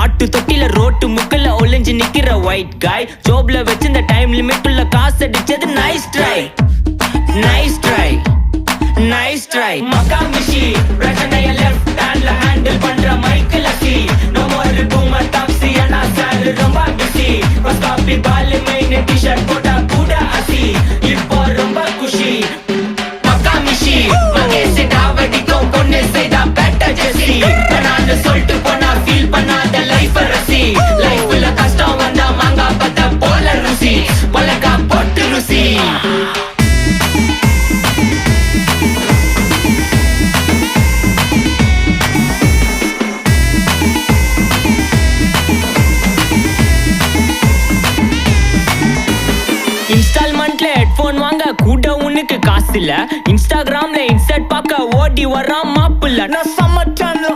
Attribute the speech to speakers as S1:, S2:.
S1: ஆட்டு தொட்டில ரோட்டு முக்கல்ல ஒளிஞ்சு நிக்கிற ஒயிட் காய் ஜோப்ல வச்சிருந்த டைம் லிமிட் உள்ள காசு அடிச்சது nice try nice try nice try மகாமிஷி பிரச்சனைய லெஃப்ட் ஹேண்ட்ல ஹேண்டில் பண்ற மைக்கேல் அசி நோ மோர் பூமர் டாக்ஸி அண்ணா சார் ரொம்ப பிஸி பஸ் காப்பி பால் மெயின் டி-ஷர்ட் போட்டா கூட அசி இப்போ ரொம்ப குஷி மகாமிஷி மகேஷ் டாவடிக்கும் பொண்ணு செய்தா பெட்டர் ஜெசி நான் சொல்லிட்டு போனா ஃபீல் பண்ணாத லைஃப் ரசி லைஃப்ல கஷ்டம் வந்தா மாங்கா பத்த போல ருசி உலகா போட்டு ருசி இன்ஸ்டால்மெண்ட்ல ஹெட்போன் வாங்க கூட உனக்கு காசு இல்ல இன்ஸ்டாகிராம்ல இன்ஸ்டர்ட் பார்க்க ஓடி வரான் மாப்பிள்ள
S2: நான் சம்மர் டைம்ல